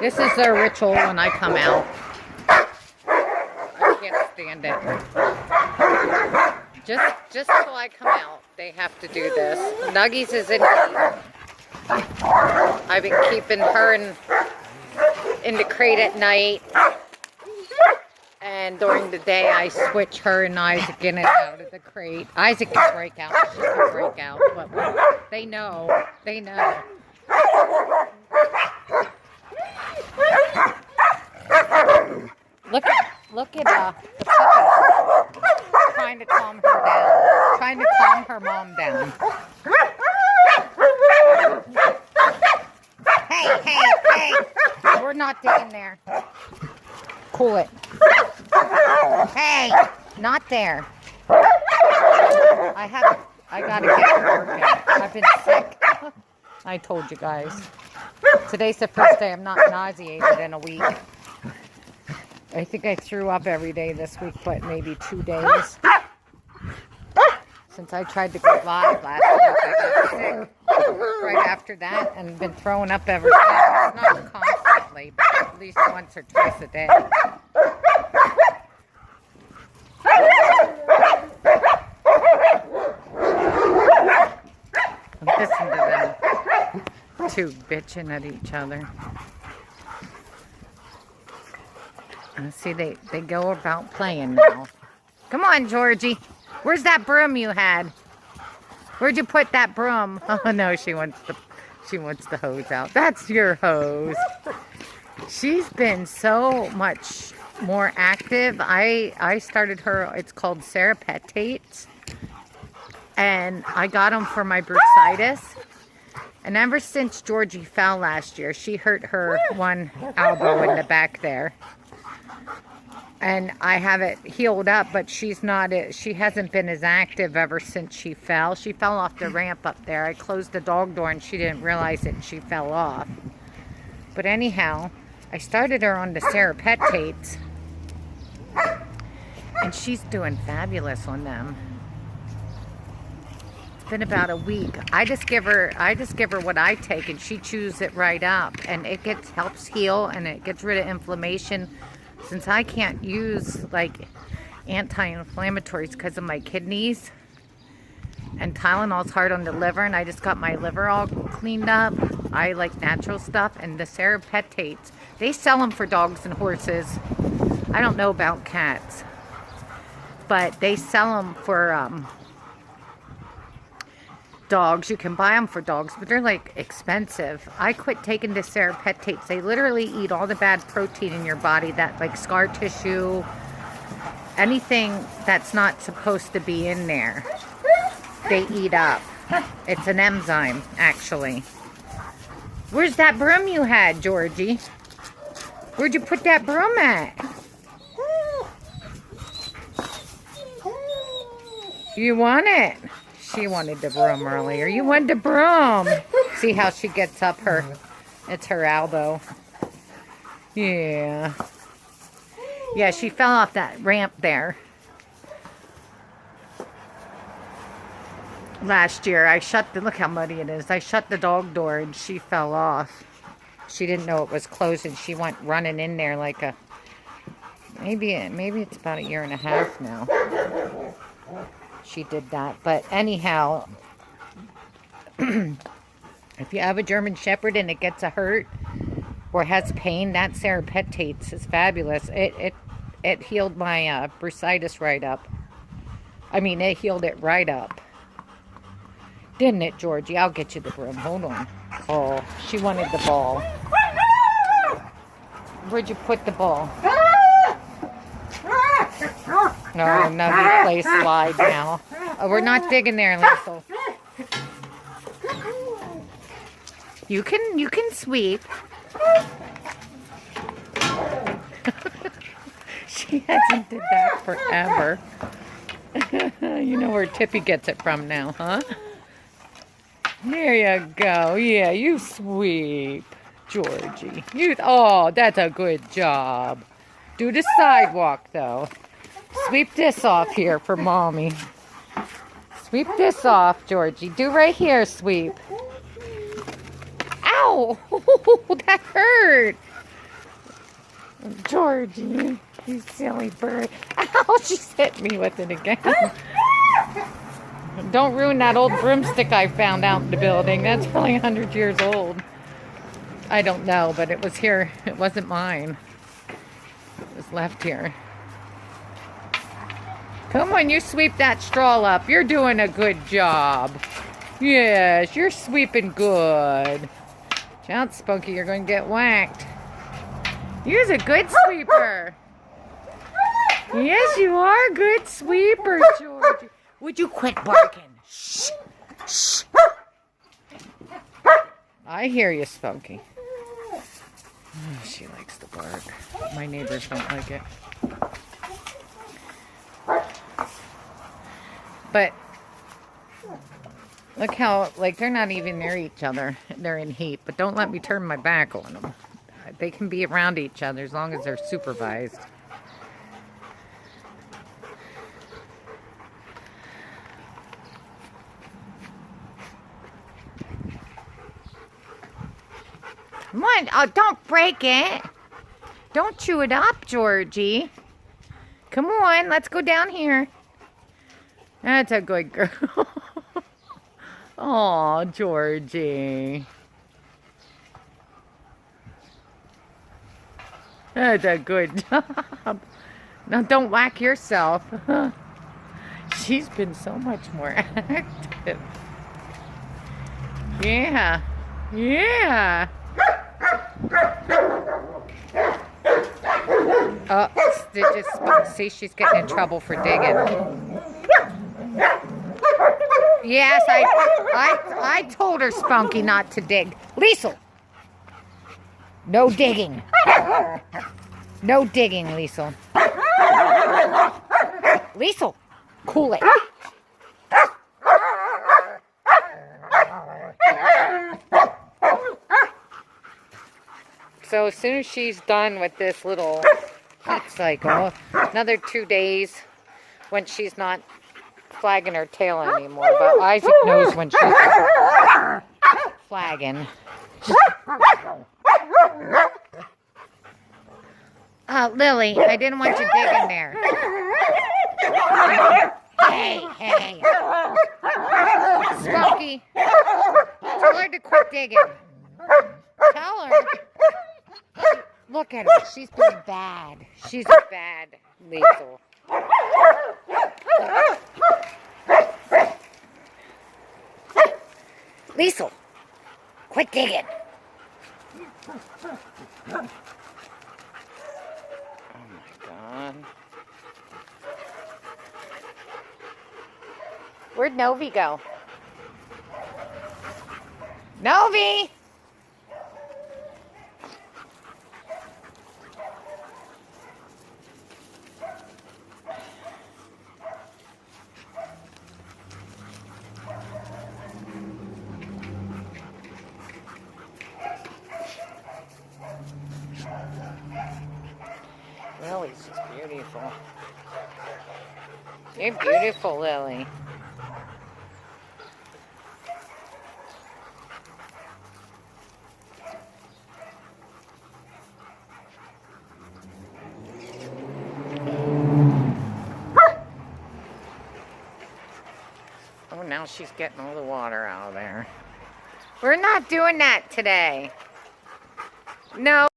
This is their ritual when I come out. I can't stand it. Just till I come out, they have to do this. Nuggies is in heat. I've been keeping her in the crate at night. And during the day, I switch her and Isaac in and out of the crate. Isaac can break out. She can break out. But they know. They know. Look at the puppy trying to calm her down. Trying to calm her mom down. Hey. We're not digging there. Cool it. Hey, not there. I gotta get to work out. I've been sick. I told you guys. Today's the first day I'm not nauseated in a week. I think I threw up every day this week, but maybe 2 days. Since I tried to go live last week, I got sick right after that and been throwing up ever since. Not constantly, but at least once or twice a day. Listen to them two bitching at each other. See, they go about playing now. Come on, Georgie. Where's that broom you had? Where'd you put that broom? Oh no, she wants the hose out. That's your hose. She's been so much more active. I started her. It's called Serapetates, and I got them for my bursitis. And ever since Georgie fell last year, she hurt her one elbow in the back there. And I have it healed up, but she hasn't been as active ever since she fell. She fell off the ramp up there. I closed the dog door and she didn't realize it and she fell off. But anyhow, I started her on the Serapetates. And she's doing fabulous on them. It's been about a week. I just give her what I take and she chews it right up. And it helps heal and it gets rid of inflammation. Since I can't use like anti-inflammatories because of my kidneys, and Tylenol's hard on the liver, and I just got my liver all cleaned up. I like natural stuff, and the Serapetates, they sell them for dogs and horses. I don't know about cats, but they sell them for dogs. You can buy them for dogs, but they're like expensive. I quit taking the Serapetates. They literally eat all the bad protein in your body, that like scar tissue, anything that's not supposed to be in there, they eat up. It's an enzyme, actually. Where's that broom you had, Georgie? Where'd you put that broom at? You want it? She wanted the broom earlier. You want the broom. See how she gets up her. It's her elbow. Yeah. Yeah, she fell off that ramp there. Last year, look how muddy it is. I shut the dog door and she fell off. She didn't know it was closed and she went running in there like a, maybe it's about 1.5 years now. She did that. But anyhow, if you have a German Shepherd and it gets a hurt or has pain, that Serapetates is fabulous. It healed my bursitis right up. I mean, it healed it right up. Didn't it, Georgie? I'll get you the broom. Hold on. Oh, she wanted the ball. Where'd you put the ball? No, another place slide now. Oh, we're not digging there, Liesl. You can sweep. She hasn't did that forever. You know where Tippy gets it from now, huh? There you go. Yeah, you sweep, Georgie. Oh, that's a good job. Do the sidewalk, though. Sweep this off here for Mommy. Sweep this off, Georgie. Do right here, sweep. Ow! That hurt. Georgie, you silly bird. Ow, she's hit me with it again. Don't ruin that old broomstick I found out in the building. That's probably 100 years old. I don't know, but it was here. It wasn't mine. It was left here. Come on, you sweep that straw up. You're doing a good job. Yes, you're sweeping good. Watch out, Spunky, you're going to get whacked. You're a good sweeper. Yes, you are a good sweeper, Georgie. Would you quit barking? Shh. Shh. I hear you, Spunky. Oh, she likes to bark. My neighbors don't like it. But look how, like, they're not even near each other. They're in heat. But don't let me turn my back on them. They can be around each other as long as they're supervised. Come on. Oh, don't break it. Don't chew it up, Georgie. Come on. Let's go down here. That's a good girl. Aw, Georgie. That's a good job. Now don't whack yourself. She's been so much more active. Yeah. Yeah. Oh, see, she's getting in trouble for digging. Yes, I told her, Spunky, not to dig. Liesel. No digging. No digging, Liesel. Liesel, cool it. So as soon as she's done with this little heat cycle, another 2 days when she's not flagging her tail anymore, but Isaac knows when she's flagging. Lily, I didn't want you digging there. Hey, hey. Spunky, tell her to quit digging. Tell her. Look at her. She's been bad. She's a bad Liesel. Liesel, quit digging. Oh my God. Where'd Novi go? Novi! Lily's just beautiful. You're beautiful, Lily. Oh, now she's getting all the water out of there. We're not doing that today. No.